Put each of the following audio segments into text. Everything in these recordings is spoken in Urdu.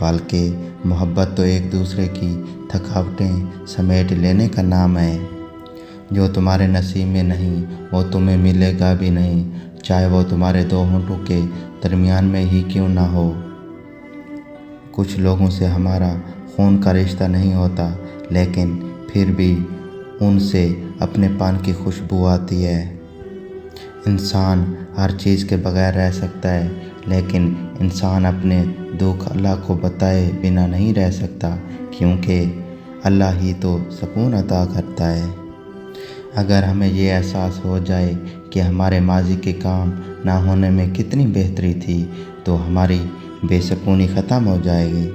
بلکہ محبت تو ایک دوسرے کی تھکاوٹیں سمیٹ لینے کا نام ہے۔ جو تمہارے نصیب میں نہیں وہ تمہیں ملے گا بھی نہیں، چاہے وہ تمہارے دو ہونٹوں کے درمیان میں ہی کیوں نہ ہو۔ کچھ لوگوں سے ہمارا خون کا رشتہ نہیں ہوتا، لیکن پھر بھی ان سے اپنے پان کی خوشبو آتی ہے۔ انسان ہر چیز کے بغیر رہ سکتا ہے، لیکن انسان اپنے دکھ اللہ کو بتائے بنا نہیں رہ سکتا، کیونکہ اللہ ہی تو سکون عطا کرتا ہے۔ اگر ہمیں یہ احساس ہو جائے کہ ہمارے ماضی کے کام نہ ہونے میں کتنی بہتری تھی، تو ہماری بے سکونی ختم ہو جائے گی۔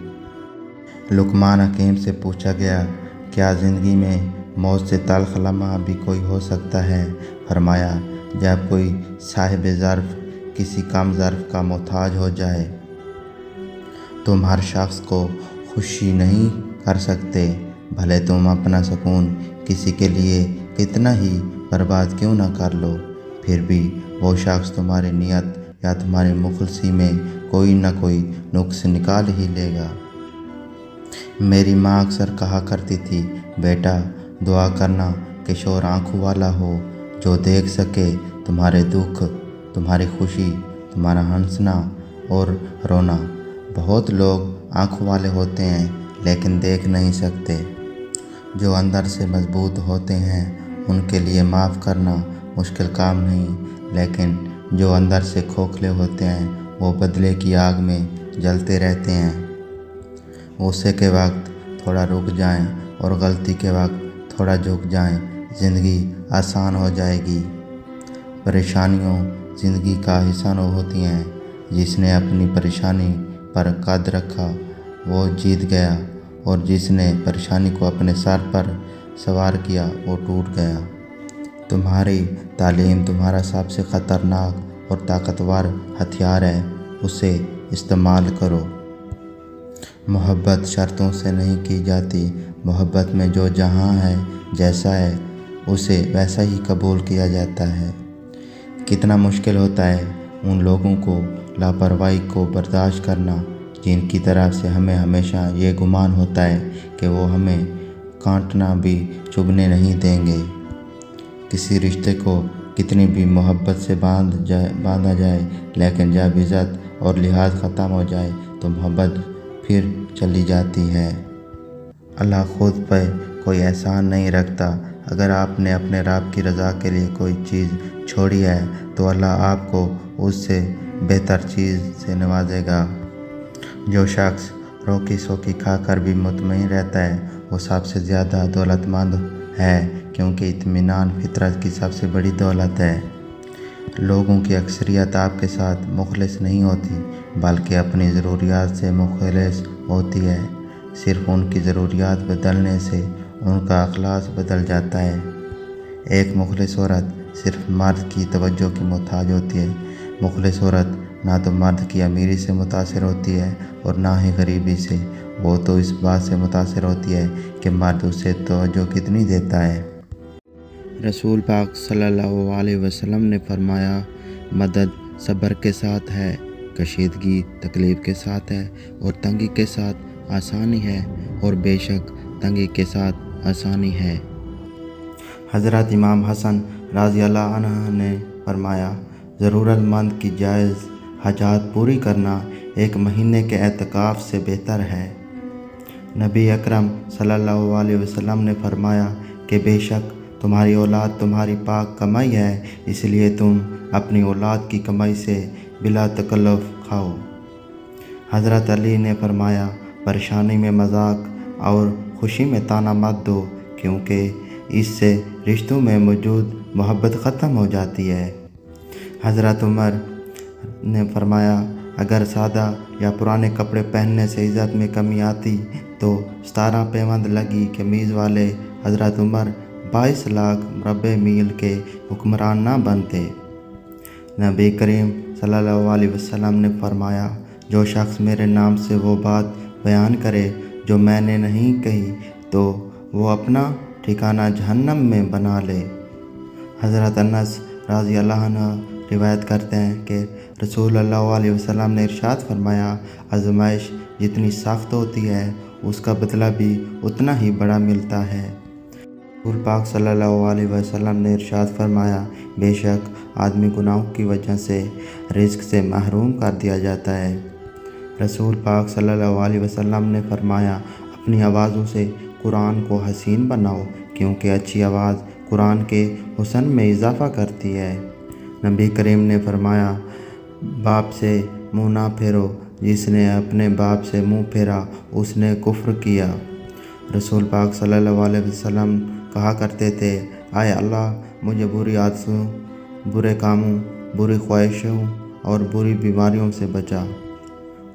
لقمان حکیم سے پوچھا گیا، کیا زندگی میں موت سے تلخ لمحہ بھی کوئی ہو سکتا ہے؟ فرمایا، جب کوئی صاحب ظرف کسی کم ظرف کا محتاج ہو جائے۔ تم ہر شخص کو خوشی نہیں کر سکتے، بھلے تم اپنا سکون کسی کے لیے کتنا ہی برباد کیوں نہ کر لو، پھر بھی وہ شخص تمہاری نیت یا تمہاری مخلصی میں کوئی نہ کوئی نقص نکال ہی لے گا۔ میری ماں اکثر کہا کرتی تھی، بیٹا دعا کرنا کہ شوہر آنکھوں والا ہو، جو دیکھ سکے تمہارے دکھ، تمہاری خوشی، تمہارا ہنسنا اور رونا۔ بہت لوگ آنکھوں والے ہوتے ہیں لیکن دیکھ نہیں سکتے۔ جو اندر سے مضبوط ہوتے ہیں ان کے لیے معاف کرنا مشکل کام نہیں، لیکن جو اندر سے کھوکھلے ہوتے ہیں وہ بدلے کی آگ میں جلتے رہتے ہیں۔ غصے کے وقت تھوڑا رک جائیں اور غلطی کے وقت تھوڑا جھک جائیں، زندگی آسان ہو جائے گی۔ پریشانیوں زندگی کا حصہ ہوتی ہیں، جس نے اپنی پریشانی پر قد رکھا وہ جیت گیا، اور جس نے پریشانی کو اپنے سر پر سوار کیا وہ ٹوٹ گیا۔ تمہاری تعلیم تمہارا سب سے خطرناک اور طاقتور ہتھیار ہے، اسے استعمال کرو۔ محبت شرطوں سے نہیں کی جاتی، محبت میں جو جہاں ہے جیسا ہے اسے ویسا ہی قبول کیا جاتا ہے۔ کتنا مشکل ہوتا ہے ان لوگوں کو لاپرواہی کو برداشت کرنا جن کی طرف سے ہمیں ہمیشہ یہ گمان ہوتا ہے کہ وہ ہمیں کانٹنا بھی چبھنے نہیں دیں گے۔ کسی رشتے کو کتنی بھی محبت سے باندھا جائے، لیکن جب عزت اور لحاظ ختم ہو جائے تو محبت پھر چلی جاتی ہے۔ اللہ خود پہ کوئی احسان نہیں رکھتا۔ اگر آپ نے اپنے رب کی رضا کے لیے کوئی چیز چھوڑی ہے تو اللہ آپ کو اس سے بہتر چیز سے نوازے گا۔ جو شخص روکی سوکی کھا کر بھی مطمئن رہتا ہے وہ سب سے زیادہ دولت مند ہے، کیونکہ اطمینان فطرت کی سب سے بڑی دولت ہے۔ لوگوں کی اکثریت آپ کے ساتھ مخلص نہیں ہوتی، بلکہ اپنی ضروریات سے مخلص ہوتی ہے۔ صرف ان کی ضروریات بدلنے سے ان کا اخلاص بدل جاتا ہے۔ ایک مخلص عورت صرف مرد کی توجہ کی محتاج ہوتی ہے۔ مخلص عورت نہ تو مرد کی امیری سے متاثر ہوتی ہے اور نہ ہی غریبی سے، وہ تو اس بات سے متاثر ہوتی ہے کہ مرد اسے توجہ کتنی دیتا ہے۔ رسول پاک صلی اللہ علیہ وسلم نے فرمایا، مدد صبر کے ساتھ ہے، کشیدگی تکلیف کے ساتھ ہے، اور تنگی کے ساتھ آسانی ہے، اور بے شک تنگی کے ساتھ آسانی ہے۔ حضرت امام حسن رضی اللہ عنہ نے فرمایا، ضرورت مند کی جائز حاجات پوری کرنا ایک مہینے کے اعتکاف سے بہتر ہے۔ نبی اکرم صلی اللہ علیہ وسلم نے فرمایا کہ بے شک تمہاری اولاد تمہاری پاک کمائی ہے، اس لیے تم اپنی اولاد کی کمائی سے بلا تکلف کھاؤ۔ حضرت علی نے فرمایا، پریشانی میں مذاق اور خوشی میں طعنہ مت دو، کیونکہ اس سے رشتوں میں موجود محبت ختم ہو جاتی ہے۔ حضرت عمر نے فرمایا، اگر سادہ یا پرانے کپڑے پہننے سے عزت میں کمی آتی تو 17 پیوند لگی قمیض والے حضرت عمر 22 لاکھ مربع میل کے حکمران نہ بنتے۔ نبی کریم صلی اللہ علیہ وسلم نے فرمایا، جو شخص میرے نام سے وہ بات بیان کرے جو میں نے نہیں کہی تو وہ اپنا ٹھکانہ جہنم میں بنا لے۔ حضرت انس رضی اللہ عنہ روایت کرتے ہیں کہ رسول اللہ علیہ وسلم نے ارشاد فرمایا، آزمائش جتنی سخت ہوتی ہے اس کا بدلہ بھی اتنا ہی بڑا ملتا ہے۔ رسول پاک صلی اللہ علیہ وسلم نے ارشاد فرمایا، بے شک آدمی گناہوں کی وجہ سے رزق سے محروم کر دیا جاتا ہے۔ رسول پاک صلی اللہ علیہ وسلم نے فرمایا، اپنی آوازوں سے قرآن کو حسین بناؤ، کیونکہ اچھی آواز قرآن کے حسن میں اضافہ کرتی ہے۔ نبی کریم نے فرمایا، باپ سے منہ نہ پھیرو، جس نے اپنے باپ سے منہ پھیرا اس نے کفر کیا۔ رسول پاک صلی اللہ علیہ وسلم کہا کرتے تھے، اے اللہ مجھے بری عادتوں، برے کاموں، بری خواہشوں اور بری بیماریوں سے بچا،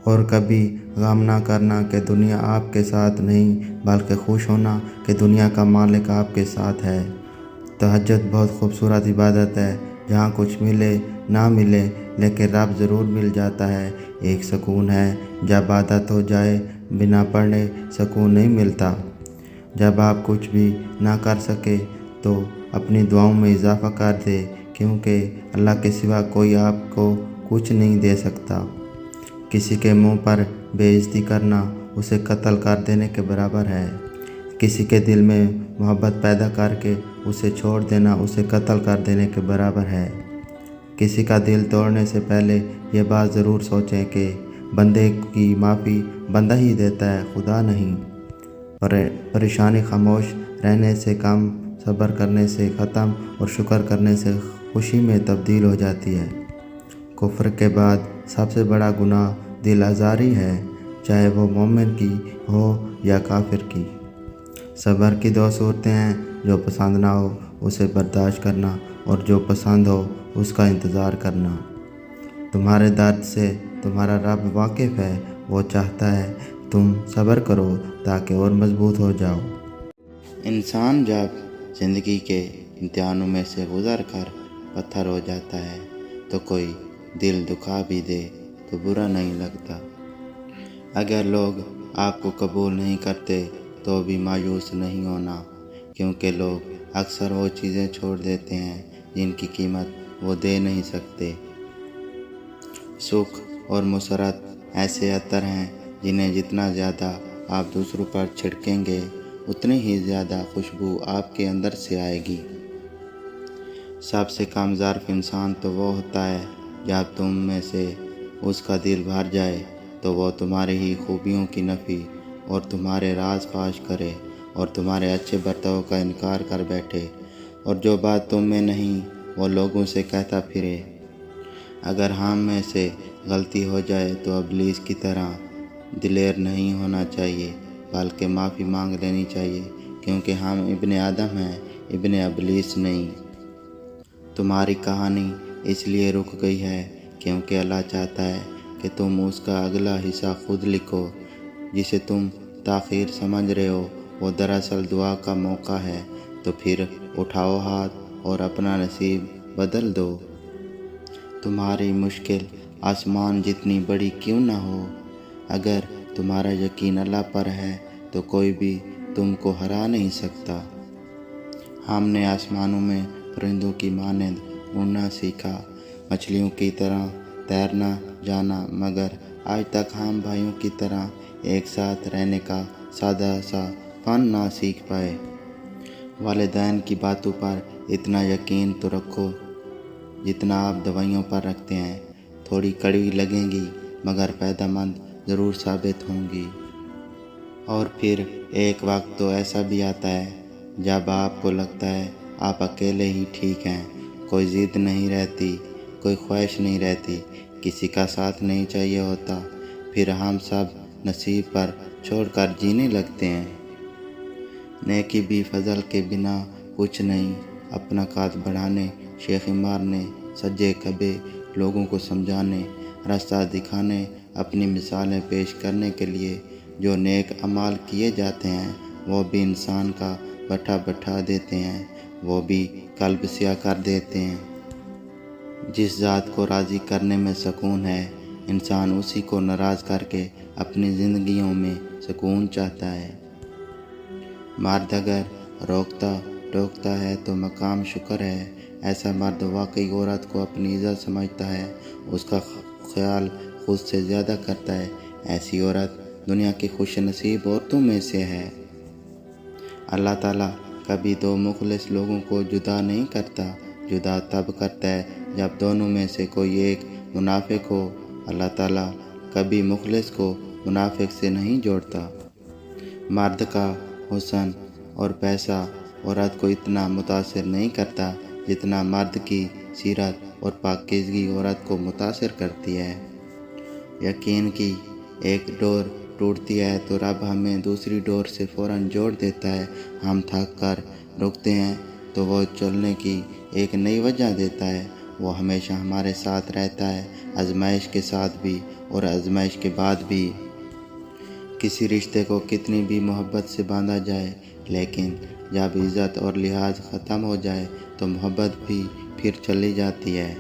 اور کبھی غم نہ کرنا کہ دنیا آپ کے ساتھ نہیں، بلکہ خوش ہونا کہ دنیا کا مالک آپ کے ساتھ ہے۔ تہجد بہت خوبصورت عبادت ہے، جہاں کچھ ملے نہ ملے لیکن رب ضرور مل جاتا ہے۔ ایک سکون ہے جب عادت ہو جائے، بنا پڑھے سکون نہیں ملتا۔ جب آپ کچھ بھی نہ کر سکے تو اپنی دعاؤں میں اضافہ کر دے، کیونکہ اللہ کے سوا کوئی آپ کو کچھ نہیں دے سکتا۔ کسی کے منہ پر بے عزتی کرنا اسے قتل کر دینے کے برابر ہے۔ کسی کے دل میں محبت پیدا کر کے اسے چھوڑ دینا اسے قتل کر دینے کے برابر ہے۔ کسی کا دل توڑنے سے پہلے یہ بات ضرور سوچیں کہ بندے کی معافی بندہ ہی دیتا ہے، خدا نہیں۔ پریشانی خاموش رہنے سے کم، صبر کرنے سے ختم اور شکر کرنے سے خوشی میں تبدیل ہو جاتی ہے۔ کفر کے بعد سب سے بڑا گناہ دل آزاری ہے، چاہے وہ مومن کی ہو یا کافر کی۔ صبر کی دو صورتیں ہیں، جو پسند نہ ہو اسے برداشت کرنا، اور جو پسند ہو اس کا انتظار کرنا۔ تمہارے درد سے تمہارا رب واقف ہے، وہ چاہتا ہے تم صبر کرو تاکہ اور مضبوط ہو جاؤ۔ انسان جب زندگی کے امتحانوں میں سے گزر کر پتھر ہو جاتا ہے تو کوئی دل دکھا بھی دے تو برا نہیں لگتا۔ اگر لوگ آپ کو قبول نہیں کرتے تو بھی مایوس نہیں ہونا، کیونکہ لوگ اکثر وہ چیزیں چھوڑ دیتے ہیں جن کی قیمت وہ دے نہیں سکتے۔ سکھ اور مسرت ایسے عطر ہیں جنہیں جتنا زیادہ آپ دوسروں پر چھڑکیں گے اتنی ہی زیادہ خوشبو آپ کے اندر سے آئے گی۔ سب سے کم ظرف انسان تو وہ ہوتا ہے جب تم میں سے اس کا دل بھر جائے تو وہ تمہاری ہی خوبیوں کی نفی اور تمہارے راز فاش کرے اور تمہارے اچھے برتاؤ کا انکار کر بیٹھے، اور جو بات تم میں نہیں وہ لوگوں سے کہتا پھرے۔ اگر ہم میں سے غلطی ہو جائے تو ابلیس کی طرح دلیر نہیں ہونا چاہیے، بلکہ معافی مانگ لینی چاہیے، کیونکہ ہم ابن آدم ہیں، ابن ابلیس نہیں۔ تمہاری کہانی اس لیے رک گئی ہے کیونکہ اللہ چاہتا ہے کہ تم اس کا اگلا حصہ خود لکھو۔ جسے تم تاخیر سمجھ رہے ہو وہ دراصل دعا کا موقع ہے، تو پھر اٹھاؤ ہاتھ اور اپنا نصیب بدل دو۔ تمہاری مشکل آسمان جتنی بڑی کیوں نہ ہو، اگر تمہارا یقین اللہ پر ہے تو کوئی بھی تم کو ہرا نہیں سکتا۔ ہم نے آسمانوں میں پرندوں کی مانند اڑنا سیکھا، مچھلیوں کی طرح تیرنا جانا، مگر آج تک ہم بھائیوں کی طرح ایک ساتھ رہنے کا سادہ سا فن نہ سیکھ پائے۔ والدین کی باتوں پر اتنا یقین تو رکھو جتنا آپ دوائیوں پر رکھتے ہیں۔ تھوڑی کڑوی لگیں گی مگر فائدہ مند ضرور ثابت ہوں گی۔ اور پھر ایک وقت تو ایسا بھی آتا ہے جب آپ کو لگتا ہے آپ اکیلے ہی ٹھیک ہیں، کوئی ضد نہیں رہتی، کوئی خواہش نہیں رہتی، کسی کا ساتھ نہیں چاہیے ہوتا۔ پھر ہم سب نصیب پر چھوڑ کر جینے لگتے ہیں۔ نیکی بھی فضل کے بنا کچھ نہیں، اپنا قد بڑھانے، شیخی مارنے، سجے کبے لوگوں کو سمجھانے، راستہ دکھانے، اپنی مثالیں پیش کرنے کے لیے جو نیک اعمال کیے جاتے ہیں وہ بھی انسان کا بٹھا دیتے ہیں، وہ بھی قلب سیاہ کر دیتے ہیں۔ جس ذات کو راضی کرنے میں سکون ہے، انسان اسی کو ناراض کر کے اپنی زندگیوں میں سکون چاہتا ہے۔ مرد اگر روکتا ٹوکتا ہے تو مقام شکر ہے، ایسا مرد واقعی عورت کو اپنی عزت سمجھتا ہے، اس کا خیال خود سے زیادہ کرتا ہے۔ ایسی عورت دنیا کی خوش نصیب عورتوں میں سے ہے۔ اللہ تعالیٰ کبھی دو مخلص لوگوں کو جدا نہیں کرتا، جدا تب کرتا ہے جب دونوں میں سے کوئی ایک منافق ہو۔ اللہ تعالیٰ کبھی مخلص کو منافق سے نہیں جوڑتا۔ مرد کا حسن اور پیسہ عورت کو اتنا متاثر نہیں کرتا جتنا مرد کی سیرت اور پاکیزگی عورت کو متاثر کرتی ہے۔ یقین کی ایک ڈور ٹوٹتی ہے تو رب ہمیں دوسری ڈور سے فوراً جوڑ دیتا ہے۔ ہم تھک کر رکتے ہیں تو وہ چلنے کی ایک نئی وجہ دیتا ہے۔ وہ ہمیشہ ہمارے ساتھ رہتا ہے، آزمائش کے ساتھ بھی اور آزمائش کے بعد بھی۔ کسی رشتے کو کتنی بھی محبت سے باندھا جائے، لیکن جب عزت اور لحاظ ختم ہو جائے تو محبت بھی پھر چلی جاتی ہے۔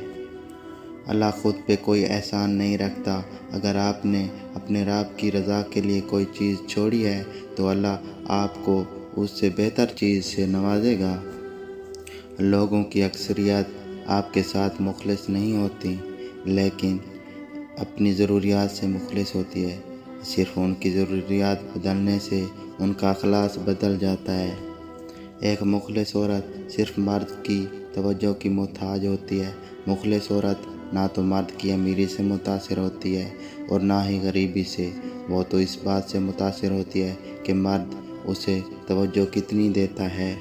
اللہ خود پہ کوئی احسان نہیں رکھتا۔ اگر آپ نے اپنے رب کی رضا کے لیے کوئی چیز چھوڑی ہے تو اللہ آپ کو اس سے بہتر چیز سے نوازے گا۔ لوگوں کی اکثریت آپ کے ساتھ مخلص نہیں ہوتی، لیکن اپنی ضروریات سے مخلص ہوتی ہے۔ صرف ان کی ضروریات بدلنے سے ان کا اخلاص بدل جاتا ہے۔ ایک مخلص عورت صرف مرد کی توجہ کی محتاج ہوتی ہے۔ مخلص عورت نہ تو مرد کی امیری سے متاثر ہوتی ہے اور نہ ہی غریبی سے۔ وہ تو اس بات سے متاثر ہوتی ہے کہ مرد اسے توجہ کتنی دیتا ہے۔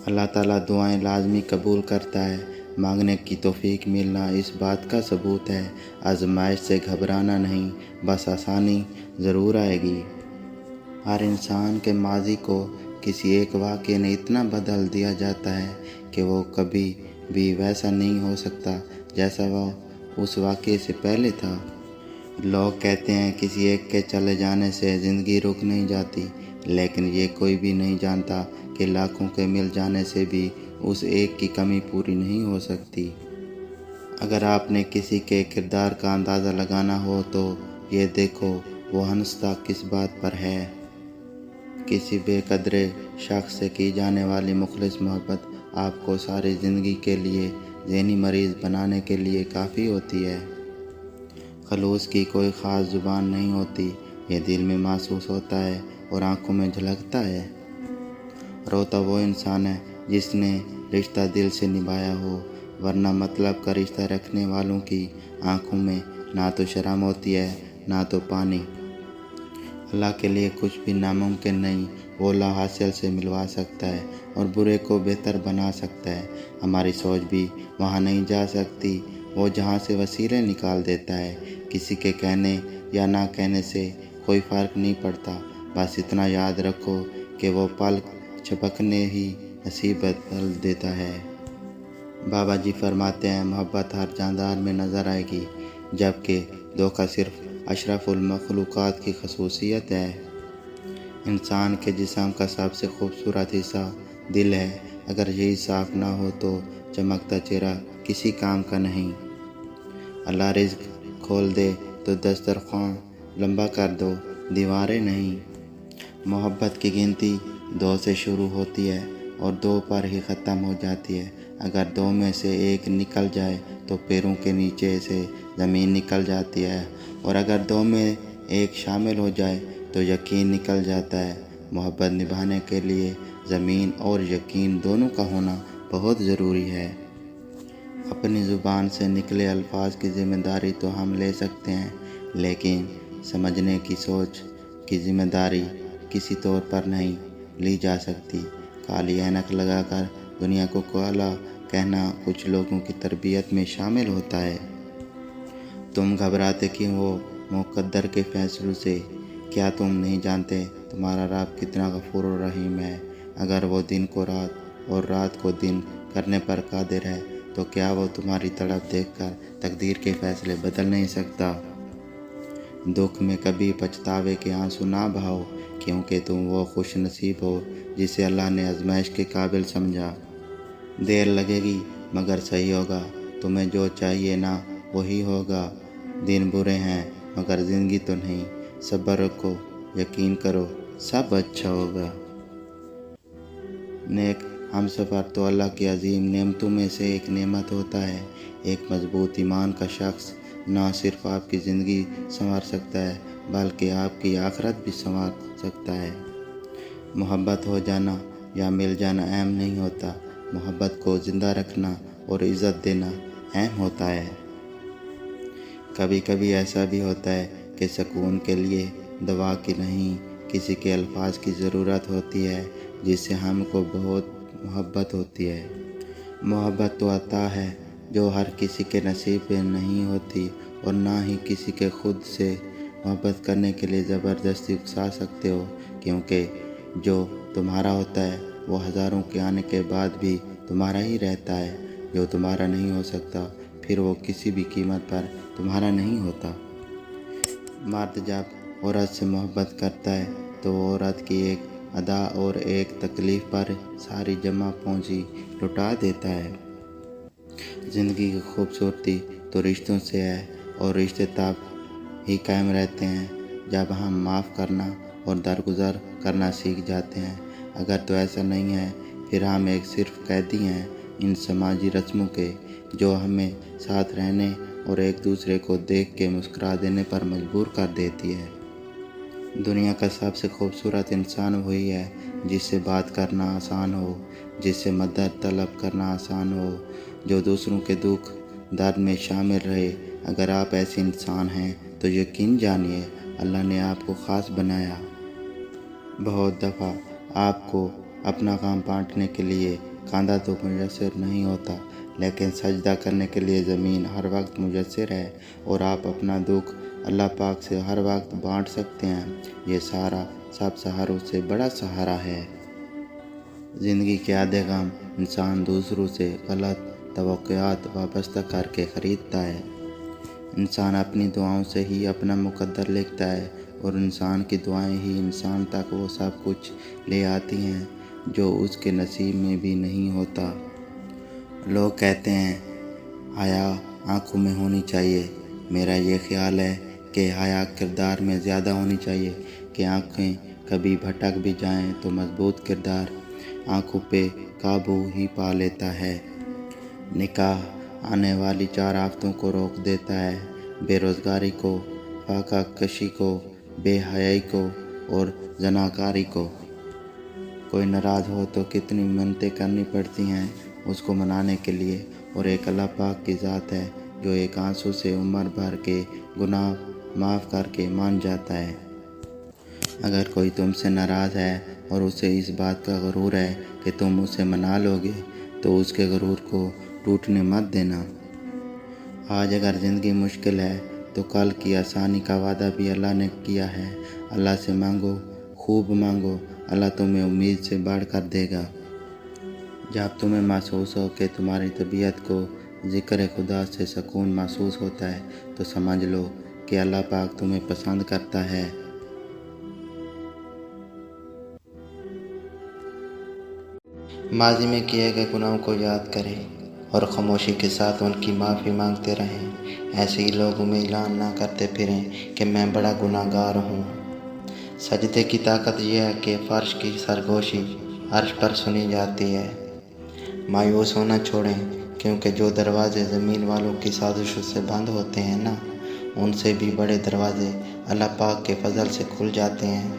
اللہ تعالیٰ دعائیں لازمی قبول کرتا ہے۔ مانگنے کی توفیق ملنا اس بات کا ثبوت ہے۔ آزمائش سے گھبرانا نہیں، بس آسانی ضرور آئے گی۔ ہر انسان کے ماضی کو کسی ایک واقعے نے اتنا بدل دیا جاتا ہے کہ وہ کبھی بھی ویسا نہیں ہو سکتا جیسا وہ اس واقعے سے پہلے تھا۔ لوگ کہتے ہیں کسی ایک کے چلے جانے سے زندگی رک نہیں جاتی، لیکن یہ کوئی بھی نہیں جانتا کہ لاکھوں کے مل جانے سے بھی اس ایک کی کمی پوری نہیں ہو سکتی۔ اگر آپ نے کسی کے کردار کا اندازہ لگانا ہو تو یہ دیکھو وہ ہنستا کس بات پر ہے۔ کسی بے قدرے شخص سے کی جانے والی مخلص محبت آپ کو ساری زندگی کے لیے ذہنی مریض بنانے کے لیے کافی ہوتی ہے۔ خلوص کی کوئی خاص زبان نہیں ہوتی، یہ دل میں محسوس ہوتا ہے اور آنکھوں میں جھلکتا ہے۔ روتا وہ انسان ہے جس نے رشتہ دل سے نبھایا ہو، ورنہ مطلب کا رشتہ رکھنے والوں کی آنکھوں میں نہ تو شرم ہوتی ہے نہ تو پانی۔ اللہ کے لیے کچھ بھی ناممکن نہیں۔ وہ لا حاصل سے ملوا سکتا ہے اور برے کو بہتر بنا سکتا ہے۔ ہماری سوچ بھی وہاں نہیں جا سکتی، وہ جہاں سے وسیلے نکال دیتا ہے۔ کسی کے کہنے یا نہ کہنے سے کوئی فرق نہیں پڑتا، بس اتنا یاد رکھو کہ وہ پل جھپکنے ہی نصیب بدل دیتا ہے۔ بابا جی فرماتے ہیں محبت ہر جاندار میں نظر آئے گی، جبکہ دھوکہ صرف اشرف المخلوقات کی خصوصیت ہے۔ انسان کے جسم کا سب سے خوبصورت حصہ دل ہے۔ اگر یہی صاف نہ ہو تو چمکتا چہرہ کسی کام کا نہیں۔ اللہ رزق کھول دے تو دسترخوان لمبا کر دو، دیواریں نہیں۔ محبت کی گنتی 2 سے شروع ہوتی ہے اور 2 پر ہی ختم ہو جاتی ہے۔ اگر 2 میں سے ایک نکل جائے تو پیروں کے نیچے سے زمین نکل جاتی ہے، اور اگر 2 میں ایک شامل ہو جائے تو یقین نکل جاتا ہے۔ محبت نبھانے کے لیے زمین اور یقین دونوں کا ہونا بہت ضروری ہے۔ اپنی زبان سے نکلے الفاظ کی ذمہ داری تو ہم لے سکتے ہیں، لیکن سمجھنے کی سوچ کی ذمہ داری کسی طور پر نہیں لی جا سکتی۔ کالی اینک لگا کر دنیا کو کالا کہنا کچھ لوگوں کی تربیت میں شامل ہوتا ہے۔ تم گھبراتے کیوں ہو مقدر کے فیصلوں سے؟ کیا تم نہیں جانتے تمہارا رب کتنا غفور و رحیم ہے؟ اگر وہ دن کو رات اور رات کو دن کرنے پر قادر ہے تو کیا وہ تمہاری تڑپ دیکھ کر تقدیر کے فیصلے بدل نہیں سکتا؟ دکھ میں کبھی پچھتاوے کے آنسو نہ بہاؤ، کیونکہ تم وہ خوش نصیب ہو جسے اللہ نے آزمائش کے قابل سمجھا۔ دیر لگے گی مگر صحیح ہوگا، تمہیں جو چاہیے نا وہی ہوگا۔ دن برے ہیں مگر زندگی تو نہیں، صبر رکھو، یقین کرو، سب اچھا ہوگا۔ نیک ہم سفر تو اللہ کی عظیم نعمتوں میں سے ایک نعمت ہوتا ہے۔ ایک مضبوط ایمان کا شخص نہ صرف آپ کی زندگی سنوار سکتا ہے بلکہ آپ کی آخرت بھی سنوار سکتا ہے۔ محبت ہو جانا یا مل جانا اہم نہیں ہوتا، محبت کو زندہ رکھنا اور عزت دینا اہم ہوتا ہے۔ کبھی کبھی ایسا بھی ہوتا ہے کہ سکون کے لیے دوا کی نہیں، کسی کے الفاظ کی ضرورت ہوتی ہے جس سے ہم کو بہت محبت ہوتی ہے۔ محبت تو عطا ہے جو ہر کسی کے نصیب میں نہیں ہوتی، اور نہ ہی کسی کے خود سے محبت کرنے کے لیے زبردستی اکسا سکتے ہو، کیونکہ جو تمہارا ہوتا ہے وہ ہزاروں کے آنے کے بعد بھی تمہارا ہی رہتا ہے۔ جو تمہارا نہیں ہو سکتا پھر وہ کسی بھی قیمت پر تمہارا نہیں ہوتا۔ مرد جب عورت سے محبت کرتا ہے تو وہ عورت کی ایک ادا اور ایک تکلیف پر ساری جمع پونجی لٹا دیتا ہے۔ زندگی کی خوبصورتی تو رشتوں سے ہے، اور رشتے تب ہی قائم رہتے ہیں جب ہم معاف کرنا اور درگزر کرنا سیکھ جاتے ہیں۔ اگر تو ایسا نہیں ہے پھر ہم ایک صرف قیدی ہیں ان سماجی رسموں کے، جو ہمیں ساتھ رہنے اور ایک دوسرے کو دیکھ کے مسکرا دینے پر مجبور کر دیتی ہے۔ دنیا کا سب سے خوبصورت انسان وہی ہے جس سے بات کرنا آسان ہو، جس سے مدد طلب کرنا آسان ہو، جو دوسروں کے دکھ درد میں شامل رہے۔ اگر آپ ایسے انسان ہیں تو یقین جانیے اللہ نے آپ کو خاص بنایا۔ بہت دفعہ آپ کو اپنا کام بانٹنے کے لیے کاندھا تو میسر نہیں ہوتا، لیکن سجدہ کرنے کے لیے زمین ہر وقت میسر ہے، اور آپ اپنا دکھ اللہ پاک سے ہر وقت بانٹ سکتے ہیں۔ یہ سارا سب سہاروں سے بڑا سہارا ہے۔ زندگی کے آدھے غم انسان دوسروں سے غلط توقعات وابستہ کر کے خریدتا ہے۔ انسان اپنی دعاؤں سے ہی اپنا مقدر لکھتا ہے، اور انسان کی دعائیں ہی انسان تک وہ سب کچھ لے آتی ہیں جو اس کے نصیب میں بھی نہیں ہوتا۔ لوگ کہتے ہیں حیا آنکھوں میں ہونی چاہیے۔ میرا یہ خیال ہے کہ حیا کردار میں زیادہ ہونی چاہیے، کہ آنکھیں کبھی بھٹک بھی جائیں تو مضبوط کردار آنکھوں پہ قابو ہی پا لیتا ہے۔ نکاح آنے والی 4 آفتوں کو روک دیتا ہے: بے روزگاری کو، فاقہ کشی کو، بے حیائی کو اور زناکاری کو۔ کوئی ناراض ہو تو کتنی منتیں کرنی پڑتی ہیں اس کو منانے کے لیے، اور ایک اللہ پاک کی ذات ہے جو ایک آنسو سے عمر بھر کے گناہ معاف کر کے مان جاتا ہے۔ اگر کوئی تم سے ناراض ہے اور اسے اس بات کا غرور ہے کہ تم اسے منا لو گے تو اس کے غرور کو ٹوٹنے مت دینا۔ آج اگر زندگی مشکل ہے تو کل کی آسانی کا وعدہ بھی اللہ نے کیا ہے۔ اللہ سے مانگو، خوب مانگو، اللہ تمہیں امید سے بڑھ کر دے گا۔ جب تمہیں محسوس ہو کہ تمہاری طبیعت کو ذکر خدا سے سکون محسوس ہوتا ہے تو سمجھ لو کہ اللہ پاک تمہیں پسند کرتا ہے۔ ماضی میں کیے گئے گناہوں کو یاد کریں اور خاموشی کے ساتھ ان کی معافی مانگتے رہیں۔ ایسے ہی لوگوں میں اعلان نہ کرتے پھریں کہ میں بڑا گناہ گار ہوں۔ سجدے کی طاقت یہ ہے کہ فرش کی سرگوشی عرش پر سنی جاتی ہے۔ مایوس ہونا چھوڑیں، کیونکہ جو دروازے زمین والوں کی سازشوں سے بند ہوتے ہیں نا، ان سے بھی بڑے دروازے اللہ پاک کے فضل سے کھل جاتے ہیں۔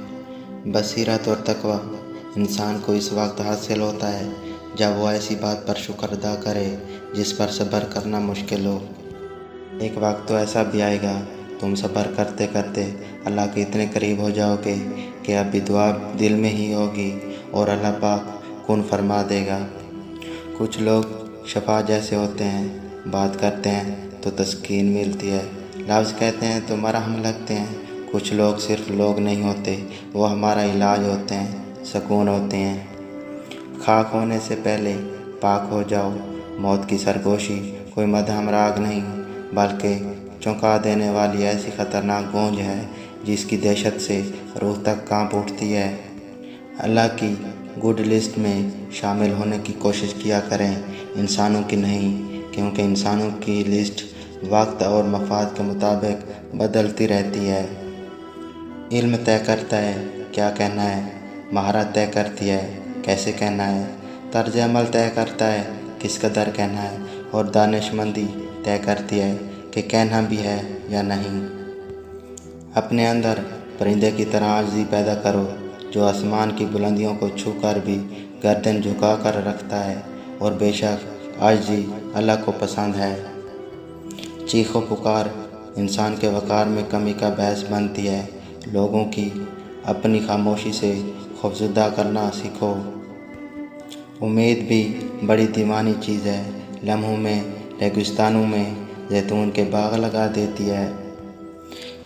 بصیرت اور تقوی انسان کو اس وقت حاصل ہوتا ہے جب وہ ایسی بات پر شکر ادا کرے جس پر صبر کرنا مشکل ہو۔ ایک وقت تو ایسا بھی آئے گا تم صبر کرتے کرتے اللہ کے اتنے قریب ہو جاؤ گے کہ اب بھی دعا دل میں ہی ہوگی اور اللہ پاک کن فرما دے گا۔ کچھ لوگ شفا جیسے ہوتے ہیں، بات کرتے ہیں تو تسکین ملتی ہے، لفظ کہتے ہیں تو مرہم لگتے ہیں۔ کچھ لوگ صرف لوگ نہیں ہوتے، وہ ہمارا علاج ہوتے ہیں، سکون ہوتے ہیں۔ خاک ہونے سے پہلے پاک ہو جاؤ۔ موت کی سرگوشی کوئی مدھم راگ نہیں بلکہ چونکا دینے والی ایسی خطرناک گونج ہے جس کی دہشت سے روح تک کانپ اٹھتی ہے۔ اللہ کی گڈ لسٹ میں شامل ہونے کی کوشش کیا کریں، انسانوں کی نہیں، کیونکہ انسانوں کی لسٹ وقت اور مفاد کے مطابق بدلتی رہتی ہے۔ علم طے کرتا ہے کیا کہنا ہے، مہارت طے کرتی ہے کیسے کہنا ہے۔ طرز عمل طے کرتا ہے کس قدر کہنا ہے، اور دانشمندی طے کرتی ہے کہ کہنا بھی ہے یا نہیں۔ اپنے اندر پرندے کی طرح عاجزی پیدا کرو، جو آسمان کی بلندیوں کو چھو کر بھی گردن جھکا کر رکھتا ہے، اور بے شک عاجزی اللہ کو پسند ہے۔ چیخ و پکار انسان کے وقار میں کمی کا باعث بنتی ہے۔ لوگوں کی اپنی خاموشی سے خوفزدہ کرنا سیکھو۔ امید بھی بڑی دیوانی چیز ہے، لمحوں میں ریگستانوں میں زیتون کے باغ لگا دیتی ہے۔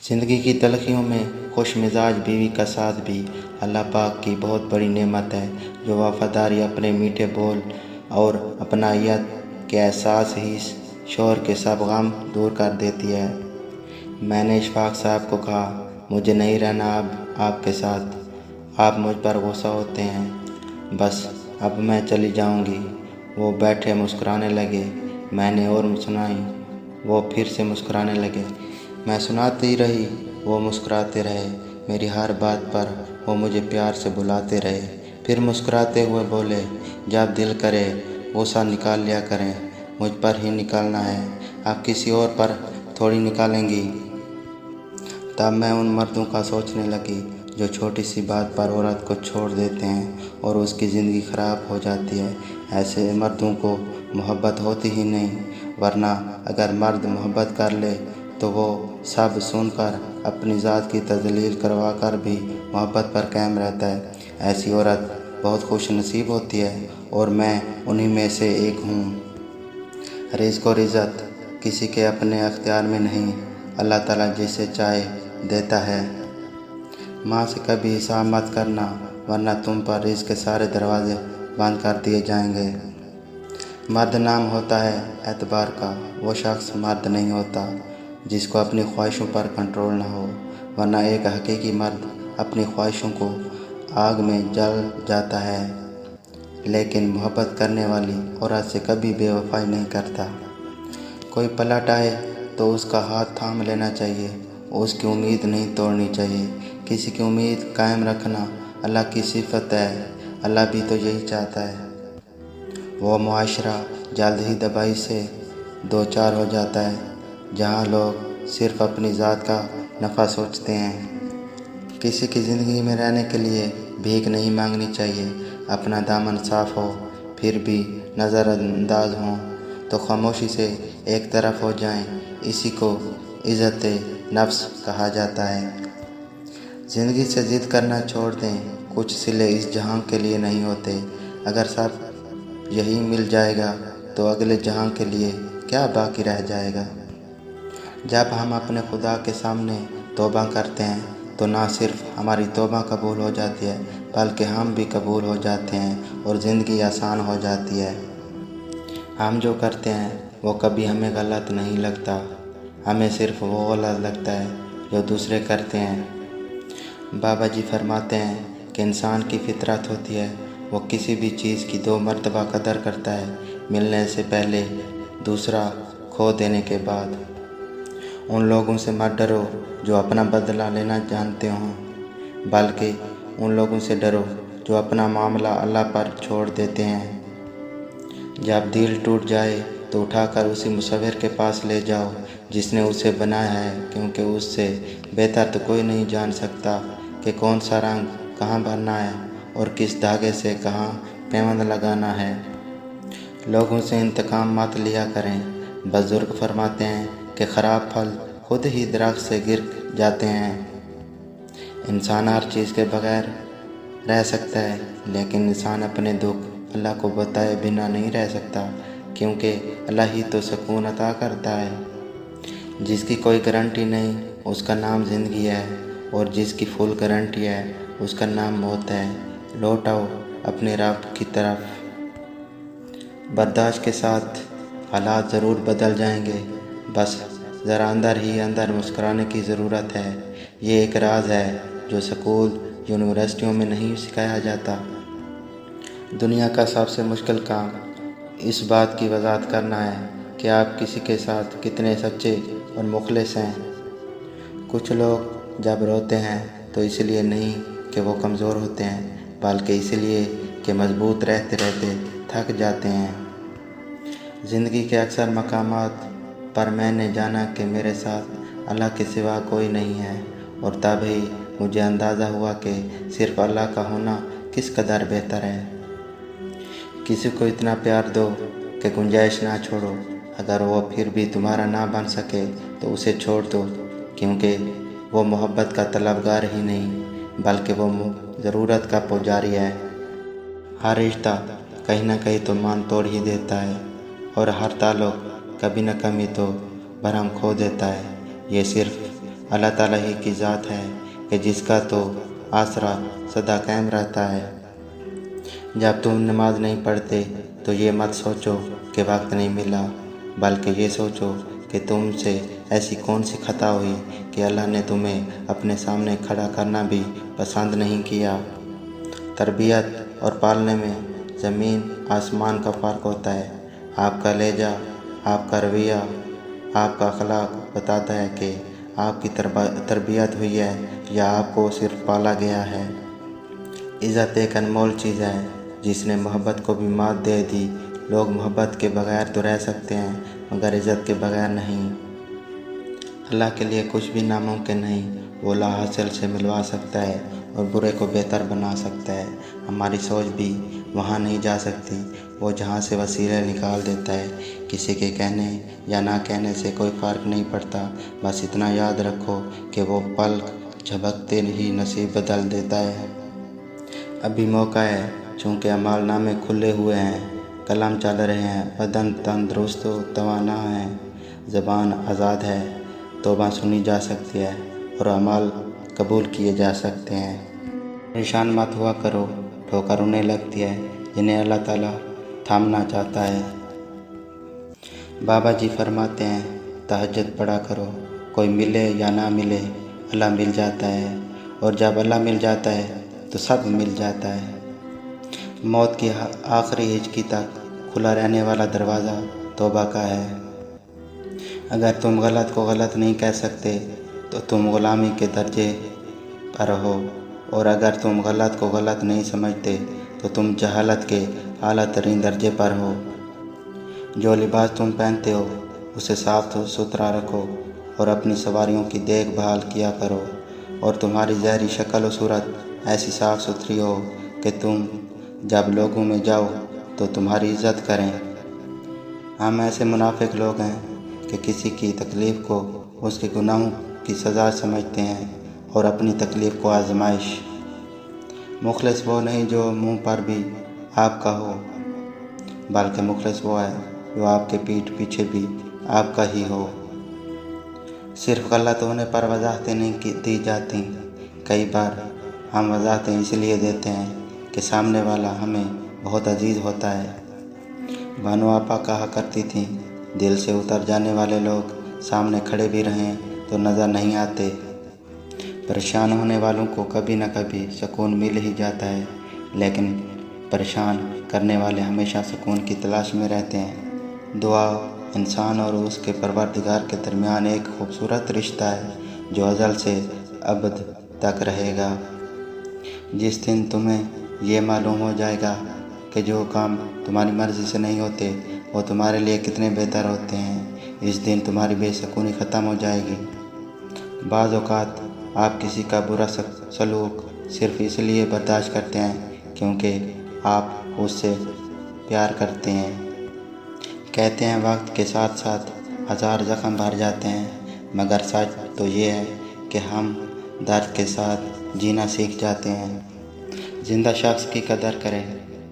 زندگی کی تلخیوں میں خوش مزاج بیوی کا ساتھ بھی اللہ پاک کی بہت بڑی نعمت ہے، جو وفاداری، اپنے میٹھے بول اور اپنائیت کے احساس ہی شوہر کے سب غم دور کر دیتی ہے۔ میں نے اشفاق صاحب کو کہا، مجھے نہیں رہنا اب آپ کے ساتھ، آپ مجھ پر غصہ ہوتے ہیں، بس اب میں چلی جاؤں گی۔ وہ بیٹھے مسکرانے لگے، میں نے اور سنائی، وہ پھر سے مسکرانے لگے۔ میں سناتی رہی، وہ مسکراتے رہے، میری ہر بات پر وہ مجھے پیار سے بلاتے رہے۔ پھر مسکراتے ہوئے بولے، جب دل کرے غصہ نکال لیا کریں، مجھ پر ہی نکالنا ہے، آپ کسی اور پر تھوڑی نکالیں گی۔ تب میں ان مردوں کا سوچنے لگی جو چھوٹی سی بات پر عورت کو چھوڑ دیتے ہیں اور اس کی زندگی خراب ہو جاتی ہے۔ ایسے مردوں کو محبت ہوتی ہی نہیں، ورنہ اگر مرد محبت کر لے تو وہ سب سن کر اپنی ذات کی تذلیل کروا کر بھی محبت پر قائم رہتا ہے۔ ایسی عورت بہت خوش نصیب ہوتی ہے، اور میں انہی میں سے ایک ہوں۔ رزق اور عزت کسی کے اپنے اختیار میں نہیں، اللہ تعالیٰ جسے چاہے دیتا ہے۔ ماں سے کبھی حساب مت کرنا، ورنہ تم پر رزق کے سارے دروازے بند کر دیے جائیں گے۔ مرد نام ہوتا ہے اعتبار کا، وہ شخص مرد نہیں ہوتا جس کو اپنی خواہشوں پر کنٹرول نہ ہو، ورنہ ایک حقیقی مرد اپنی خواہشوں کو آگ میں جل جاتا ہے، لیکن محبت کرنے والی عورت سے کبھی بے وفائی نہیں کرتا۔ کوئی پلٹ آئے تو اس کا ہاتھ تھام لینا چاہیے، اس کی امید نہیں توڑنی چاہیے۔ کسی کی امید قائم رکھنا اللہ کی صفت ہے، اللہ بھی تو یہی چاہتا ہے۔ وہ معاشرہ جلد ہی تباہی سے دوچار ہو جاتا ہے جہاں لوگ صرف اپنی ذات کا نفع سوچتے ہیں۔ کسی کی زندگی میں رہنے کے لیے بھیک نہیں مانگنی چاہیے۔ اپنا دامن صاف ہو پھر بھی نظر انداز ہوں تو خاموشی سے ایک طرف ہو جائیں، اسی کو عزت نفس کہا جاتا ہے۔ زندگی سے ضد کرنا چھوڑ دیں، کچھ صلے اس جہاں کے لیے نہیں ہوتے۔ اگر سب یہی مل جائے گا تو اگلے جہاں کے لیے کیا باقی رہ جائے گا۔ جب ہم اپنے خدا کے سامنے توبہ کرتے ہیں تو نہ صرف ہماری توبہ قبول ہو جاتی ہے بلکہ ہم بھی قبول ہو جاتے ہیں اور زندگی آسان ہو جاتی ہے۔ ہم جو کرتے ہیں وہ کبھی ہمیں غلط نہیں لگتا، ہمیں صرف وہ غلط لگتا ہے جو دوسرے کرتے ہیں۔ بابا جی فرماتے ہیں کہ انسان کی فطرت ہوتی ہے، وہ کسی بھی چیز کی 2 مرتبہ قدر کرتا ہے، ملنے سے پہلے، دوسرا کھو دینے کے بعد۔ ان لوگوں سے مت ڈرو جو اپنا بدلہ لینا جانتے ہوں، بلکہ ان لوگوں سے ڈرو جو اپنا معاملہ اللہ پر چھوڑ دیتے ہیں۔ جب دل ٹوٹ جائے تو اٹھا کر اسی مصور کے پاس لے جاؤ جس نے اسے بنایا ہے، کیونکہ اس سے بہتر تو کوئی نہیں جان سکتا کہ کون سا رنگ کہاں بھرنا ہے اور کس دھاگے سے کہاں پیوند لگانا ہے۔ لوگوں سے انتقام مت لیا کریں۔ بزرگ فرماتے ہیں کہ خراب پھل خود ہی درخت سے گر جاتے ہیں۔ انسان ہر چیز کے بغیر رہ سکتا ہے، لیکن انسان اپنے دکھ اللہ کو بتائے بنا نہیں رہ سکتا، کیونکہ اللہ ہی تو سکون عطا کرتا ہے۔ جس کی کوئی گارنٹی نہیں اس کا نام زندگی ہے، اور جس کی فل گارنٹی ہے اس کا نام موت ہے۔ لوٹ آؤ اپنے رب کی طرف۔ برداشت کے ساتھ حالات ضرور بدل جائیں گے، بس ذرا اندر ہی اندر مسکرانے کی ضرورت ہے۔ یہ ایک راز ہے جو سکول یونیورسٹیوں میں نہیں سکھایا جاتا۔ دنیا کا سب سے مشکل کام اس بات کی وضاحت کرنا ہے کہ آپ کسی کے ساتھ کتنے سچے اور مخلص ہیں۔ کچھ لوگ جب روتے ہیں تو اس لیے نہیں کہ وہ کمزور ہوتے ہیں، بلکہ اس لیے کہ مضبوط رہتے رہتے تھک جاتے ہیں۔ زندگی کے اکثر مقامات پر میں نے جانا کہ میرے ساتھ اللہ کے سوا کوئی نہیں ہے، اور تب ہی مجھے اندازہ ہوا کہ صرف اللہ کا ہونا کس قدر بہتر ہے۔ کسی کو اتنا پیار دو کہ گنجائش نہ چھوڑو، اگر وہ پھر بھی تمہارا نہ بن سکے تو اسے چھوڑ دو، کیونکہ وہ محبت کا طلبگار ہی نہیں بلکہ وہ ضرورت کا پجاری ہے۔ ہر رشتہ کہیں نہ کہیں تو مان توڑ ہی دیتا ہے، اور ہر تعلق کبھی نہ کبھی تو بھرم کھو دیتا ہے۔ یہ صرف اللہ تعالیٰ ہی کی ذات ہے کہ جس کا تو آسرا سدا قائم رہتا ہے۔ جب تم نماز نہیں پڑھتے تو یہ مت سوچو کہ وقت نہیں ملا، بلکہ یہ سوچو کہ تم سے ایسی کون سی خطا ہوئی کہ اللہ نے تمہیں اپنے سامنے کھڑا کرنا بھی پسند نہیں کیا۔ تربیت اور پالنے میں زمین آسمان کا فرق ہوتا ہے۔ آپ کا لہجہ، آپ کا رویہ، آپ کا اخلاق بتاتا ہے کہ آپ کی تربیت ہوئی ہے یا آپ کو صرف پالا گیا ہے۔ عزت ایک انمول چیز ہے جس نے محبت کو بھی مات دے دی۔ لوگ محبت کے بغیر تو رہ سکتے ہیں مگر عزت کے بغیر نہیں۔ اللہ کے لیے کچھ بھی ناممکن نہیں۔ وہ لا حاصل سے ملوا سکتا ہے اور برے کو بہتر بنا سکتا ہے۔ ہماری سوچ بھی وہاں نہیں جا سکتی، وہ جہاں سے وسیلے نکال دیتا ہے۔ کسی کے کہنے یا نہ کہنے سے کوئی فرق نہیں پڑتا، بس اتنا یاد رکھو کہ وہ پلک جھپکتے ہی نصیب بدل دیتا ہے۔ ابھی موقع ہے، چونکہ اعمال نامے کھلے ہوئے ہیں، قلم چل رہے ہیں، بدن تندرست و توانا ہے، زبان آزاد ہے، توبہ سنی جا سکتی ہے اور اعمال قبول کیے جا سکتے ہیں۔ پریشان مت ہوا کرو، ٹھوکر انہیں لگتی ہے جنہیں اللہ تعالیٰ تھامنا چاہتا ہے۔ بابا جی فرماتے ہیں، تہجد پڑھا کرو، کوئی ملے یا نہ ملے اللہ مل جاتا ہے، اور جب اللہ مل جاتا ہے تو سب مل جاتا ہے۔ موت کی آخری ہچکی تک کھلا رہنے والا دروازہ توبہ کا ہے۔ اگر تم غلط کو غلط نہیں کہہ سکتے تو تم غلامی کے درجے پر ہو، اور اگر تم غلط کو غلط نہیں سمجھتے تو تم جہالت کے اعلیٰ ترین درجے پر ہو۔ جو لباس تم پہنتے ہو اسے صاف ستھرا رکھو اور اپنی سواریوں کی دیکھ بھال کیا کرو، اور تمہاری ظاہری شکل و صورت ایسی صاف ستھری ہو کہ تم جب لوگوں میں جاؤ تو تمہاری عزت کریں۔ ہم ایسے منافق لوگ ہیں کہ کسی کی تکلیف کو اس کے گناہوں کی سزا سمجھتے ہیں اور اپنی تکلیف کو آزمائش۔ مخلص وہ نہیں جو منہ پر بھی آپ کا ہو، بلکہ مخلص وہ ہے جو آپ کے پیٹھ پیچھے بھی آپ کا ہی ہو۔ صرف غلط ہونے پر وضاحتیں نہیں دی جاتی، کئی بار ہم وضاحتیں اس لیے دیتے ہیں کہ سامنے والا ہمیں بہت عزیز ہوتا ہے۔ بانو آپا کہا کرتی تھیں، دل سے اتر جانے والے لوگ سامنے کھڑے بھی رہیں تو نظر نہیں آتے۔ پریشان ہونے والوں کو کبھی نہ کبھی سکون مل ہی جاتا ہے، لیکن پریشان کرنے والے ہمیشہ سکون کی تلاش میں رہتے ہیں۔ دعا انسان اور اس کے پروردگار کے درمیان ایک خوبصورت رشتہ ہے جو ازل سے ابد تک رہے گا۔ جس دن تمہیں یہ معلوم ہو جائے گا کہ جو کام تمہاری مرضی سے نہیں ہوتے وہ تمہارے لیے کتنے بہتر ہوتے ہیں، اس دن تمہاری بے سکونی ختم ہو جائے گی۔ بعض اوقات آپ کسی کا برا سلوک صرف اس لیے برداشت کرتے ہیں کیونکہ آپ اس سے پیار کرتے ہیں۔ کہتے ہیں وقت کے ساتھ ساتھ ہزار زخم بھر جاتے ہیں، مگر سچ تو یہ ہے کہ ہم درد کے ساتھ جینا سیکھ جاتے ہیں۔ زندہ شخص کی قدر کریں،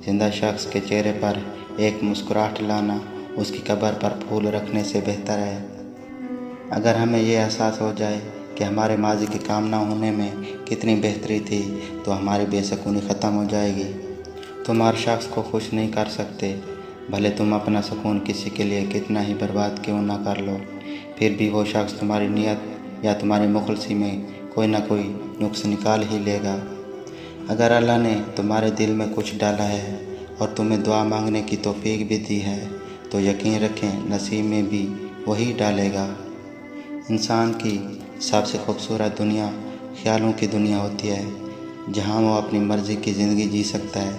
زندہ شخص کے چہرے پر ایک مسکراہٹ لانا اس کی قبر پر پھول رکھنے سے بہتر ہے۔ اگر ہمیں یہ احساس ہو جائے کہ ہمارے ماضی کے کام نہ ہونے میں کتنی بہتری تھی تو ہماری بے سکونی ختم ہو جائے گی۔ تم ہر شخص کو خوش نہیں کر سکتے، بھلے تم اپنا سکون کسی کے لیے کتنا ہی برباد کیوں نہ کر لو، پھر بھی وہ شخص تمہاری نیت یا تمہاری مخلصی میں کوئی نہ کوئی نقص نکال ہی لے گا۔ اگر اللہ نے تمہارے دل میں کچھ ڈالا ہے اور تمہیں دعا مانگنے کی توفیق بھی دی ہے تو یقین رکھیں نصیب میں بھی وہی ڈالے گا۔ انسان کی سب سے خوبصورت دنیا خیالوں کی دنیا ہوتی ہے، جہاں وہ اپنی مرضی کی زندگی جی سکتا ہے،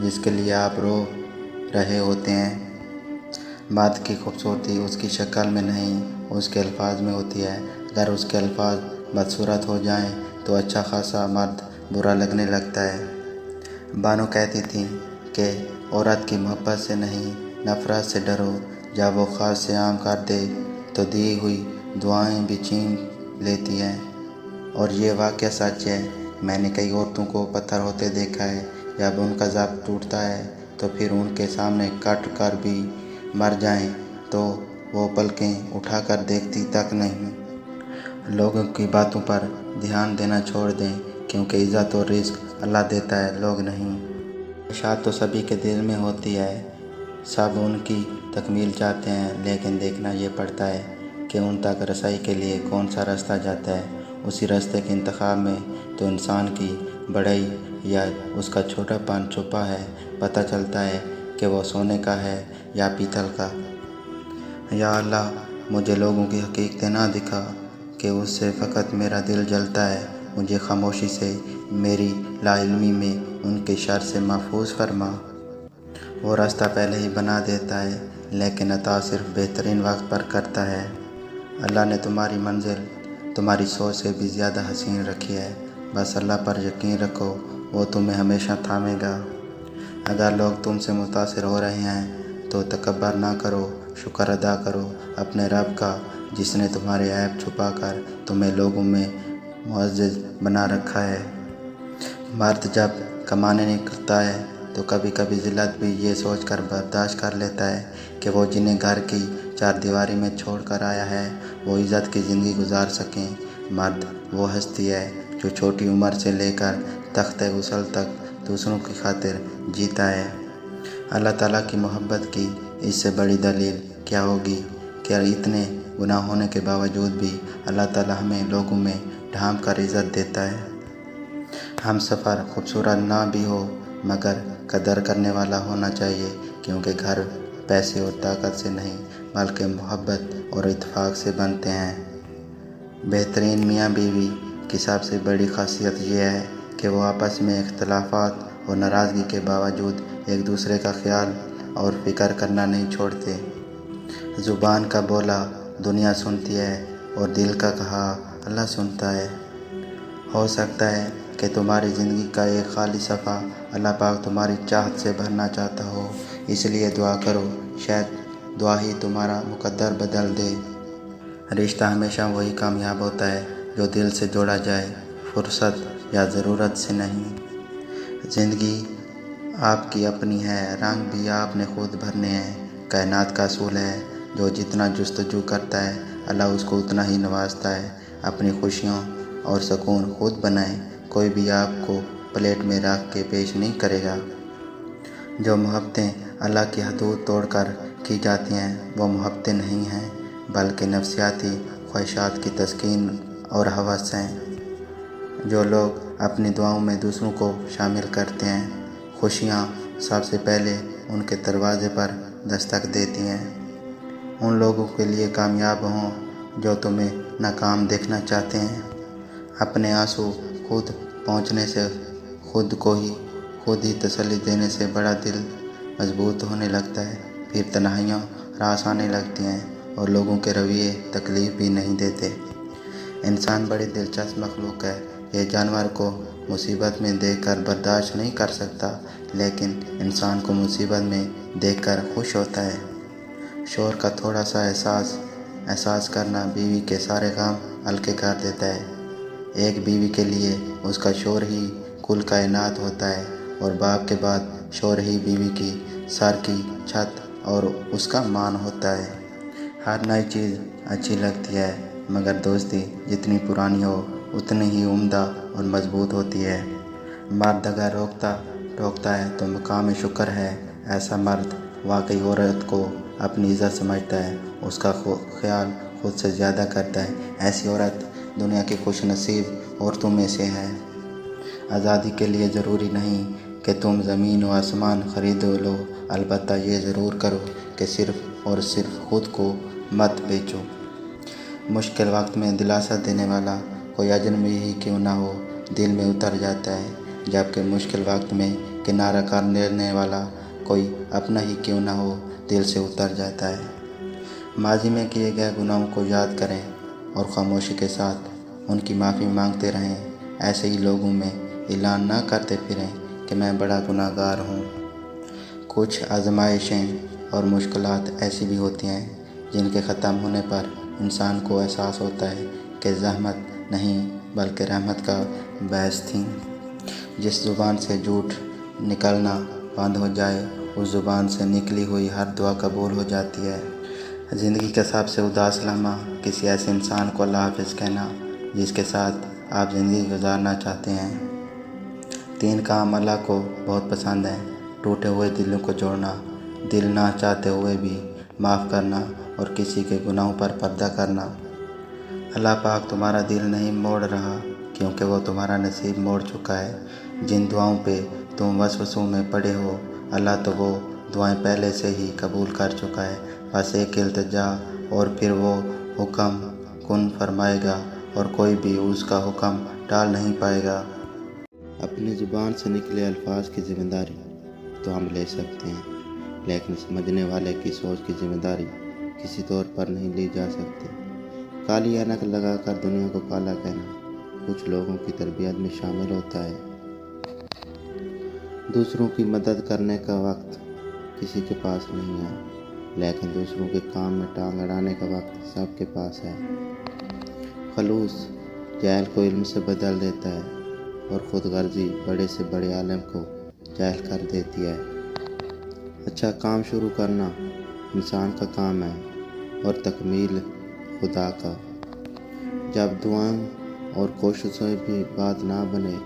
جس کے لیے آپ رو رہے ہوتے ہیں۔ بات کی خوبصورتی اس کی شکل میں نہیں، اس کے الفاظ میں ہوتی ہے۔ اگر اس کے الفاظ بدصورت ہو جائیں تو اچھا خاصا مرد برا لگنے لگتا ہے۔ بانو کہتی تھیں کہ عورت کی محبت سے نہیں، نفرت سے ڈرو۔ جب وہ خاص سے عام کر دے تو دی ہوئی دعائیں بھی چھین لیتی ہیں۔ اور یہ واقعہ سچ ہے۔ میں نے کئی عورتوں کو پتھر ہوتے دیکھا ہے۔ جب ان کا ضبط ٹوٹتا ہے تو پھر ان کے سامنے کٹ کر بھی مر جائیں تو وہ پلکیں اٹھا کر دیکھتی تک نہیں۔ لوگوں کی باتوں پر دھیان دینا چھوڑ دیں، کیونکہ عزت اور رزق اللہ دیتا ہے، لوگ نہیں۔ خواہشات تو سبھی کے دل میں ہوتی ہے، سب ان کی تکمیل چاہتے ہیں، لیکن دیکھنا یہ پڑتا ہے کہ ان تک رسائی کے لیے کون سا راستہ جاتا ہے۔ اسی راستے کے انتخاب میں تو انسان کی بڑائی یا اس کا چھوٹا پن چھپا ہے، پتہ چلتا ہے کہ وہ سونے کا ہے یا پیتل کا۔ یا اللہ، مجھے لوگوں کی حقیقتیں نہ دکھا کہ اس سے فقط میرا دل جلتا ہے۔ مجھے خاموشی سے، میری لا علمی میں ان کے شر سے محفوظ فرما۔ وہ راستہ پہلے ہی بنا دیتا ہے، لیکن عطا صرف بہترین وقت پر کرتا ہے۔ اللہ نے تمہاری منزل تمہاری سوچ سے بھی زیادہ حسین رکھی ہے۔ بس اللہ پر یقین رکھو، وہ تمہیں ہمیشہ تھامے گا۔ اگر لوگ تم سے متاثر ہو رہے ہیں تو تکبر نہ کرو، شکر ادا کرو اپنے رب کا، جس نے تمہارے عیب چھپا کر تمہیں لوگوں میں معزز بنا رکھا ہے۔ مرد جب کمانے نکلتا ہے تو کبھی کبھی ذلت بھی یہ سوچ کر برداشت کر لیتا ہے کہ وہ جنہیں گھر کی چار دیواری میں چھوڑ کر آیا ہے وہ عزت کی زندگی گزار سکیں۔ مرد وہ ہستی ہے جو چھوٹی عمر سے لے کر تخت غسل تک دوسروں کی خاطر جیتا ہے۔ اللہ تعالیٰ کی محبت کی اس سے بڑی دلیل کیا ہوگی کہ اتنے گناہ ہونے کے باوجود بھی اللہ تعالیٰ ہمیں لوگوں میں ڈھانپ کر عزت دیتا ہے۔ ہم سفر خوبصورت نہ بھی ہو مگر قدر کرنے والا ہونا چاہیے، کیونکہ گھر پیسے اور طاقت سے نہیں بلکہ محبت اور اتفاق سے بنتے ہیں۔ بہترین میاں بیوی کی سب سے بڑی خاصیت یہ ہے کہ وہ آپس میں اختلافات اور ناراضگی کے باوجود ایک دوسرے کا خیال اور فکر کرنا نہیں چھوڑتے۔ زبان کا بولا دنیا سنتی ہے اور دل کا کہا اللہ سنتا ہے۔ ہو سکتا ہے کہ تمہاری زندگی کا ایک خالی صفحہ اللہ پاک تمہاری چاہت سے بھرنا چاہتا ہو، اس لیے دعا کرو، شاید دعا ہی تمہارا مقدر بدل دے۔ رشتہ ہمیشہ وہی کامیاب ہوتا ہے جو دل سے جوڑا جائے، فرصت یا ضرورت سے نہیں۔ زندگی آپ کی اپنی ہے، رنگ بھی آپ نے خود بھرنے ہیں۔ کائنات کا اصول ہے، جو جتنا جستجو کرتا ہے اللہ اس کو اتنا ہی نوازتا ہے۔ اپنی خوشیوں اور سکون خود بنائیں، کوئی بھی آپ کو پلیٹ میں رکھ کے پیش نہیں کرے گا۔ جو محبتیں اللہ کی حدود توڑ کر کی جاتی ہیں وہ محبتیں نہیں ہیں بلکہ نفسیاتی خواہشات کی تسکین اور ہوس ہیں۔ جو لوگ اپنی دعاؤں میں دوسروں کو شامل کرتے ہیں، خوشیاں سب سے پہلے ان کے دروازے پر دستک دیتی ہیں۔ ان لوگوں کے لیے کامیاب ہوں جو تمہیں ناکام دیکھنا چاہتے ہیں۔ اپنے آنسو خود پہنچنے سے خود ہی تسلی دینے سے بڑا دل مضبوط ہونے لگتا ہے۔ پھر تنہائیاں راس آنے لگتی ہیں اور لوگوں کے رویے تکلیف بھی نہیں دیتے۔ انسان بڑی دلچسپ مخلوق ہے۔ یہ جانور کو مصیبت میں دیکھ کر برداشت نہیں کر سکتا، لیکن انسان کو مصیبت میں دیکھ کر خوش ہوتا ہے۔ شوہر کا تھوڑا سا احساس کرنا بیوی کے سارے غم ہلکے کر دیتا ہے۔ ایک بیوی کے لیے اس کا شوہر ہی کل کائنات ہوتا ہے، اور باپ کے بعد شوہر ہی بیوی کی سر کی چھت اور اس کا مان ہوتا ہے۔ ہر نئی چیز اچھی لگتی ہے، مگر دوستی جتنی پرانی ہو اتنی ہی عمدہ اور مضبوط ہوتی ہے۔ مرد اگر ٹوکتا ہے تو مقام شکر ہے۔ ایسا مرد واقعی عورت کو اپنی عزت سمجھتا ہے، اس کا خیال خود سے زیادہ کرتا ہے۔ ایسی عورت دنیا کی خوش نصیب عورتوں میں سے ہے۔ آزادی کے لیے ضروری نہیں کہ تم زمین و آسمان خرید لو، البتہ یہ ضرور کرو کہ صرف اور صرف خود کو مت بیچو۔ مشکل وقت میں دلاسا دینے والا کوئی اجنبی ہی کیوں نہ ہو دل میں اتر جاتا ہے، جبکہ مشکل وقت میں کہ نعرہ کرنے والا کوئی اپنا ہی کیوں نہ ہو دل سے اتر جاتا ہے۔ ماضی میں کیے گئے گناہوں کو یاد کریں اور خاموشی کے ساتھ ان کی معافی مانگتے رہیں۔ ایسے ہی لوگوں میں اعلان نہ کرتے پھریں کہ میں بڑا گناہ گار ہوں۔ کچھ آزمائشیں اور مشکلات ایسی بھی ہوتی ہیں جن کے ختم ہونے پر انسان کو احساس ہوتا ہے کہ زحمت نہیں بلکہ رحمت کا باعث تھیں۔ جس زبان سے جھوٹ نکلنا بند ہو جائے اس زبان سے نکلی ہوئی ہر دعا قبول ہو جاتی ہے۔ زندگی کا سب سے اداس لمحہ کسی ایسے انسان کو اللہ حافظ کہنا جس کے ساتھ آپ زندگی گزارنا چاہتے ہیں۔ 3 کام اللہ کو بہت پسند ہیں: ٹوٹے ہوئے دلوں کو جوڑنا، دل نہ چاہتے ہوئے بھی معاف کرنا اور کسی کے گناہوں پر پردہ کرنا۔ اللہ پاک تمہارا دل نہیں موڑ رہا کیونکہ وہ تمہارا نصیب موڑ چکا ہے۔ جن دعاؤں پہ تم وسوسوں میں پڑے ہو اللہ تو وہ دعائیں پہلے سے ہی قبول کر چکا ہے۔ بس ایک التجا اور پھر وہ حکم کن فرمائے گا اور کوئی بھی اس کا حکم ٹال نہیں پائے گا۔ اپنی زبان سے نکلے الفاظ کی ذمہ داری تو ہم لے سکتے ہیں لیکن سمجھنے والے کی سوچ کی ذمہ داری کسی طور پر نہیں لی جا سکتی۔ کالی اینک لگا کر دنیا کو کالا کہنا کچھ لوگوں کی تربیت میں شامل ہوتا ہے۔ دوسروں کی مدد کرنے کا وقت کسی کے پاس نہیں ہے لیکن دوسروں کے کام میں ٹانگ اڑانے کا وقت سب کے پاس ہے۔ خلوص جہل کو علم سے بدل دیتا ہے اور خود غرضی بڑے سے بڑے عالم کو جاہل کر دیتی ہے۔ اچھا کام شروع کرنا انسان کا کام ہے اور تکمیل خدا کا۔ جب دعائیں اور کوششیں بھی بات نہ بنے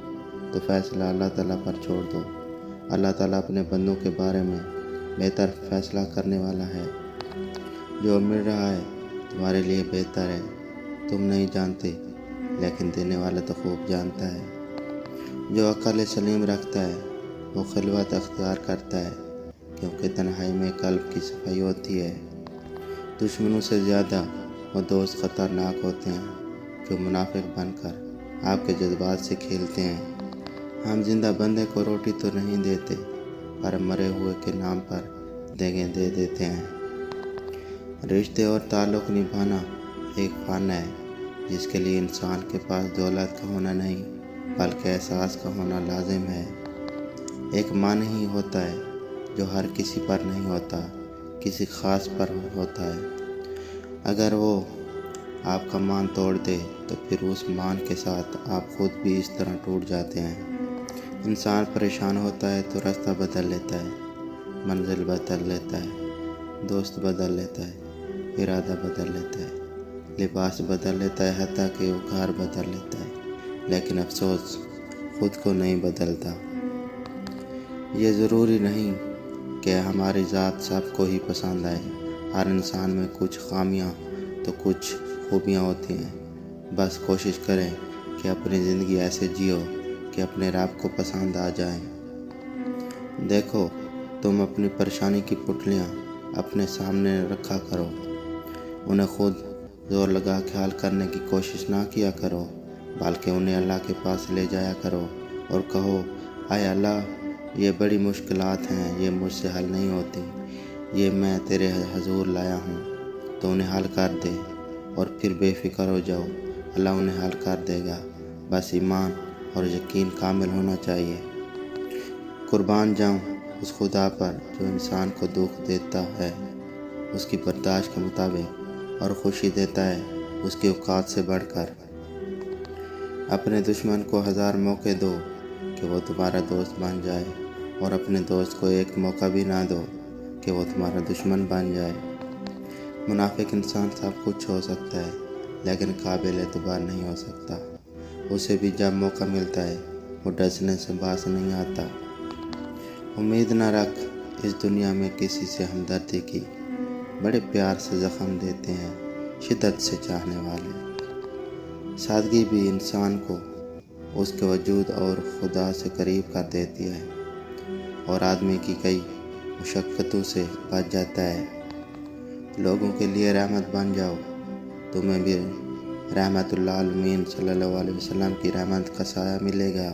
تو فیصلہ اللہ تعالیٰ پر چھوڑ دو۔ اللہ تعالیٰ اپنے بندوں کے بارے میں بہتر فیصلہ کرنے والا ہے۔ جو مل رہا ہے تمہارے لیے بہتر ہے، تم نہیں جانتے لیکن دینے والا تو خوب جانتا ہے۔ جو عقل سلیم رکھتا ہے وہ خلوت اختیار کرتا ہے کیونکہ تنہائی میں قلب کی صفائی ہوتی ہے۔ دشمنوں سے زیادہ وہ دوست خطرناک ہوتے ہیں جو منافق بن کر آپ کے جذبات سے کھیلتے ہیں۔ ہم زندہ بندے کو روٹی تو نہیں دیتے پر مرے ہوئے کے نام پر دیگیں دے دیتے ہیں۔ رشتے اور تعلق نبھانا ایک فن ہے جس کے لیے انسان کے پاس دولت کا ہونا نہیں بلکہ احساس کا ہونا لازم ہے۔ ایک مان ہی ہوتا ہے جو ہر کسی پر نہیں ہوتا، کسی خاص پر ہوتا ہے۔ اگر وہ آپ کا مان توڑ دے تو پھر اس مان کے ساتھ آپ خود بھی اس طرح ٹوٹ جاتے ہیں۔ انسان پریشان ہوتا ہے تو راستہ بدل لیتا ہے، منزل بدل لیتا ہے، دوست بدل لیتا ہے، ارادہ بدل لیتا ہے، لباس بدل لیتا ہے، حتیٰ کہ وہ گھر بدل لیتا ہے، لیکن افسوس خود کو نہیں بدلتا۔ یہ ضروری نہیں کہ ہماری ذات سب کو ہی پسند آئے۔ ہر انسان میں کچھ خامیاں تو کچھ خوبیاں ہوتی ہیں۔ بس کوشش کریں کہ اپنی زندگی ایسے جیو کہ اپنے رب کو پسند آ جائیں۔ دیکھو تم اپنی پریشانی کی پٹلیاں اپنے سامنے رکھا کرو، انہیں خود زور لگا کے حل کرنے کی کوشش نہ کیا کرو بلکہ انہیں اللہ کے پاس لے جایا کرو اور کہو، اے اللہ یہ بڑی مشکلات ہیں، یہ مجھ سے حل نہیں ہوتی، یہ میں تیرے حضور لایا ہوں تو انہیں حل کر دے، اور پھر بے فکر ہو جاؤ، اللہ انہیں حل کر دے گا۔ بس ایمان اور یقین کامل ہونا چاہیے۔ قربان جاؤں اس خدا پر جو انسان کو دکھ دیتا ہے اس کی برداشت کے مطابق اور خوشی دیتا ہے اس کی اوقات سے بڑھ کر۔ اپنے دشمن کو 1000 موقع دو کہ وہ تمہارا دوست بن جائے اور اپنے دوست کو ایک موقع بھی نہ دو کہ وہ تمہارا دشمن بن جائے۔ منافق انسان سب کچھ ہو سکتا ہے لیکن قابل اعتبار نہیں ہو سکتا۔ اسے بھی جب موقع ملتا ہے وہ ڈسنے سے باز نہیں آتا۔ امید نہ رکھ اس دنیا میں کسی سے ہمدردی کی، بڑے پیار سے زخم دیتے ہیں شدت سے چاہنے والے۔ سادگی بھی انسان کو اس کے وجود اور خدا سے قریب کر دیتی ہے اور آدمی کی کئی مشقتوں سے بچ جاتا ہے۔ لوگوں کے لیے رحمت بن جاؤ، تمہیں بھی رحمت اللہ صلی اللہ علیہ وسلم کی رحمت کا سایہ ملے گا۔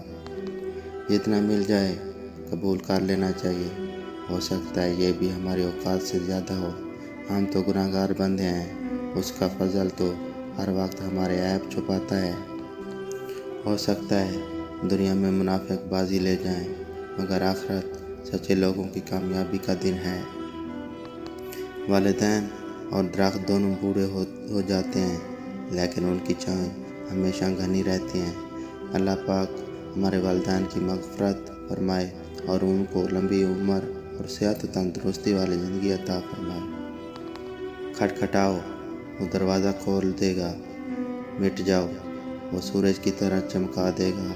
جتنا مل جائے قبول کر لینا چاہیے۔ ہو سکتا ہے یہ بھی ہماری اوقات سے زیادہ ہو، ہم تو گناہگار بندے ہیں، اس کا فضل تو ہر وقت ہمارے عیب چھپاتا ہے۔ ہو سکتا ہے دنیا میں منافق بازی لے جائیں، مگر آخرت سچے لوگوں کی کامیابی کا دن ہے۔ والدین اور درخت دونوں بوڑھے ہو جاتے ہیں، لیکن ان کی چھائیں ہمیشہ گھنی رہتی ہیں۔ اللہ پاک ہمارے والدین کی مغفرت فرمائے اور ان کو لمبی عمر اور صحت و تندرستی والی زندگی عطا فرمائے۔ کھٹکھٹاؤ، وہ دروازہ کھول دے گا۔ مٹ جاؤ، وہ سورج کی طرح چمکا دے گا۔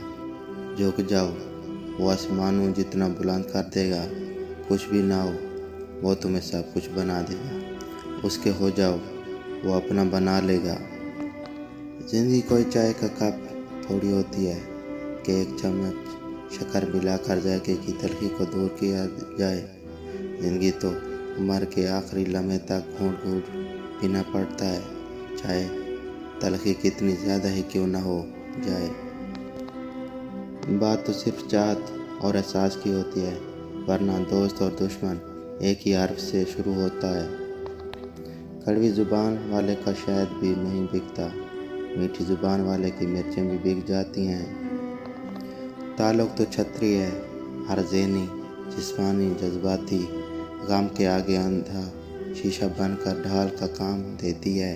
جھک جاؤ، وہ آسمانوں جتنا بلند کر دے گا۔ کچھ بھی نہ ہو، وہ تمہیں سب کچھ بنا دے گا۔ اس کے ہو جاؤ، وہ اپنا بنا لے گا۔ زندگی کوئی چائے کا کپ تھوڑی ہوتی ہے کہ ایک چمچ شکر ملا کر ذائقے کی تلخی کو دور کیا جائے۔ زندگی تو عمر کے آخری لمحے تک گھونٹ گھونٹ پینا پڑتا ہے، چاہے تلخی کتنی زیادہ ہی کیوں نہ ہو جائے۔ بات تو صرف چاہت اور احساس کی ہوتی ہے، ورنہ دوست اور دشمن ایک ہی حرف سے شروع ہوتا ہے۔ کڑوی زبان والے کا شہد بھی نہیں بکتا، میٹھی زبان والے کی مرچیں بھی بک جاتی ہیں۔ تعلق تو چھتری ہے، ہر ذہنی، جسمانی، جذباتی غم کے آگے اندھا شیشہ بن کر ڈھال کا کام دیتی ہے۔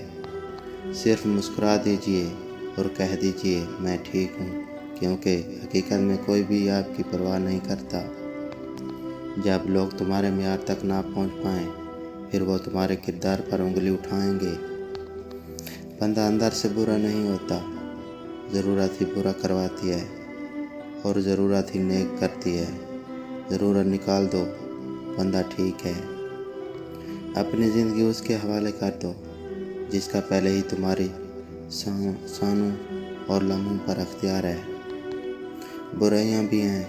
صرف مسکرا دیجئے اور کہہ دیجئے میں ٹھیک ہوں، کیونکہ حقیقت میں کوئی بھی آپ کی پرواہ نہیں کرتا۔ جب لوگ تمہارے معیار تک نہ پہنچ پائیں، پھر وہ تمہارے کردار پر انگلی اٹھائیں گے۔ بندہ اندر سے برا نہیں ہوتا، ضرورت ہی برا کرواتی ہے اور ضرورت ہی نیک کرتی ہے۔ ضرورت نکال دو، بندہ ٹھیک ہے۔ اپنی زندگی اس کے حوالے کر دو جس کا پہلے ہی تمہاری سانوں اور لمحوں پر اختیار ہے۔ برائیاں بھی ہیں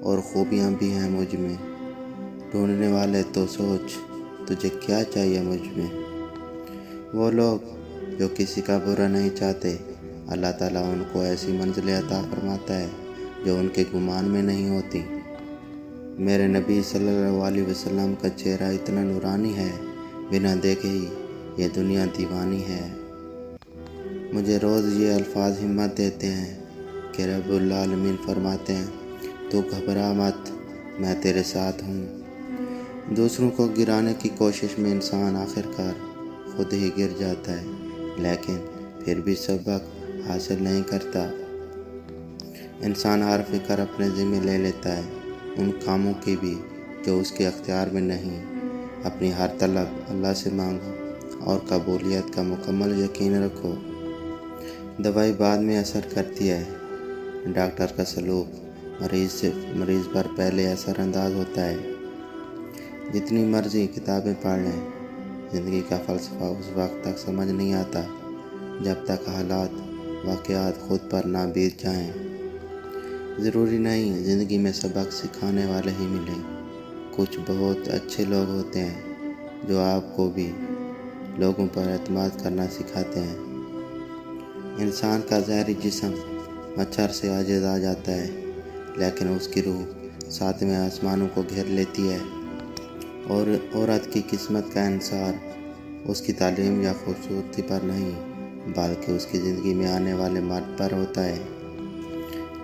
اور خوبیاں بھی ہیں مجھ میں، ڈھونڈنے والے تو سوچ تجھے کیا چاہیے مجھ میں۔ وہ لوگ جو کسی کا برا نہیں چاہتے، اللہ تعالیٰ ان کو ایسی منزلیں عطا فرماتا ہے جو ان کے گمان میں نہیں ہوتی۔ میرے نبی صلی اللہ علیہ وسلم کا چہرہ اتنا نورانی ہے، بنا دیکھے ہی یہ دنیا دیوانی ہے۔ مجھے روز یہ الفاظ ہمت دیتے ہیں کہ رب العالمین فرماتے ہیں تو گھبرا مت، میں تیرے ساتھ ہوں۔ دوسروں کو گرانے کی کوشش میں انسان آخرکار خود ہی گر جاتا ہے، لیکن پھر بھی سبق حاصل نہیں کرتا۔ انسان ہر فکر اپنے ذمہ لے لیتا ہے، ان کاموں کی بھی جو اس کے اختیار میں نہیں۔ اپنی ہر طلب اللہ سے مانگو اور قبولیت کا مکمل یقین رکھو۔ دوائی بعد میں اثر کرتی ہے، ڈاکٹر کا سلوک مریض پر پہلے اثر انداز ہوتا ہے۔ جتنی مرضی کتابیں پڑھ لیں، زندگی کا فلسفہ اس وقت تک سمجھ نہیں آتا جب تک حالات واقعات خود پر نہ بیت جائیں۔ ضروری نہیں زندگی میں سبق سکھانے والے ہی ملیں، کچھ بہت اچھے لوگ ہوتے ہیں جو آپ کو بھی لوگوں پر اعتماد کرنا سکھاتے ہیں۔ انسان کا ظاہری جسم مچھر سے عاجز آ جاتا ہے، لیکن اس کی روح ساتویں آسمانوں کو گھیر لیتی ہے۔ اور عورت کی قسمت کا انحصار اس کی تعلیم یا خوبصورتی پر نہیں، بلکہ اس کی زندگی میں آنے والے مرد پر ہوتا ہے۔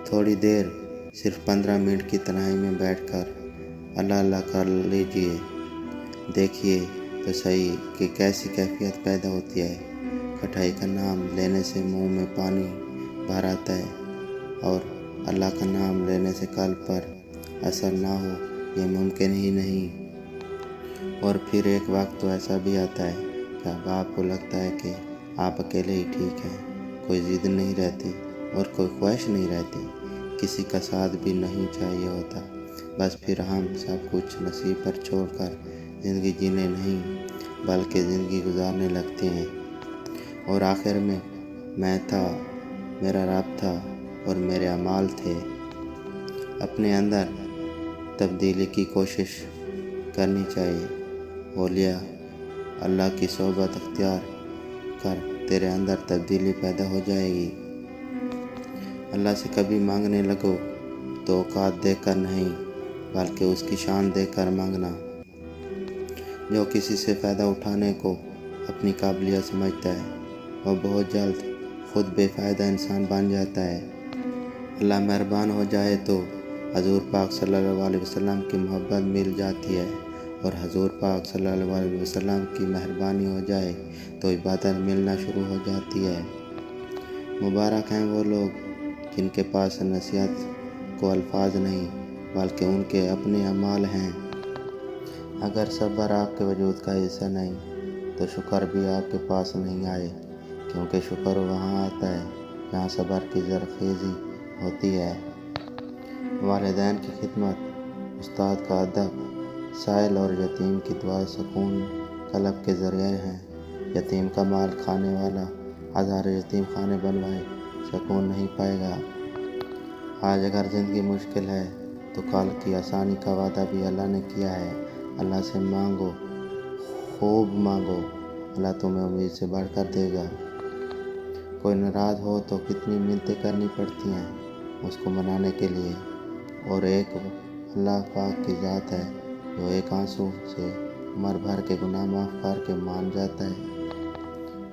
تھوڑی دیر، صرف 15 منٹ کی تنہائی میں بیٹھ کر اللہ اللہ کر لیجئے، دیکھیے تو صحیح کہ کیسی کیفیت پیدا ہوتی ہے۔ کٹائی کا نام لینے سے منہ میں پانی بھر آتا ہے، اور اللہ کا نام لینے سے قلب پر اثر نہ ہو یہ ممکن ہی نہیں۔ اور پھر ایک وقت تو ایسا بھی آتا ہے جب آپ کو لگتا ہے کہ آپ اکیلے ہی ٹھیک ہیں، کوئی ضد نہیں رہتی اور کوئی خواہش نہیں رہتی، کسی کا ساتھ بھی نہیں چاہیے ہوتا۔ بس پھر ہم سب کچھ نصیب پر چھوڑ کر زندگی جینے نہیں بلکہ زندگی گزارنے لگتے ہیں، اور آخر میں تھا، میرا رب تھا اور میرے اعمال تھے۔ اپنے اندر تبدیلی کی کوشش کرنی چاہیے۔ اولیاء اللہ کی صحبت اختیار کر، تیرے اندر تبدیلی پیدا ہو جائے گی۔ اللہ سے کبھی مانگنے لگو تو اوقات دیکھ کر نہیں، بلکہ اس کی شان دے کر مانگنا۔ جو کسی سے فائدہ اٹھانے کو اپنی قابلیت سمجھتا ہے وہ بہت جلد خود بے فائدہ انسان بن جاتا ہے۔ اللہ مہربان ہو جائے تو حضور پاک صلی اللہ علیہ وسلم کی محبت مل جاتی ہے، اور حضور پاک صلی اللہ علیہ وسلم کی مہربانی ہو جائے تو عبادت ملنا شروع ہو جاتی ہے۔ مبارک ہیں وہ لوگ جن کے پاس نصیحت کو الفاظ نہیں بلکہ ان کے اپنے اعمال ہیں۔ اگر صبر آپ کے وجود کا حصہ نہیں تو شکر بھی آپ کے پاس نہیں آئے، کیونکہ شکر وہاں آتا ہے جہاں صبر کی زرخیزی ہوتی ہے۔ والدین کی خدمت، استاد کا ادب، سائل اور یتیم کی دعا سکون قلب کے ذریعے ہیں۔ یتیم کا مال کھانے والا ہزار یتیم خانے بنوائے سکون نہیں پائے گا۔ آج اگر زندگی مشکل ہے تو کل کی آسانی کا وعدہ بھی اللہ نے کیا ہے۔ اللہ سے مانگو، خوب مانگو، اللہ تمہیں امید سے بڑھ کر دے گا۔ کوئی ناراض ہو تو کتنی منتیں کرنی پڑتی ہیں اس کو منانے کے لیے، اور ایک اللہ پاک کی ذات ہے جو ایک آنسو سے عمر بھر کے گناہ معاف کر کے مان جاتا ہے۔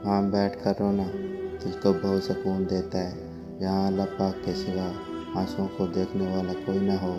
وہاں بیٹھ کر رونا دل کو بہت سکون دیتا ہے، جہاں اللہ پاک کے سوا آنسوؤں کو دیکھنے والا کوئی نہ ہو۔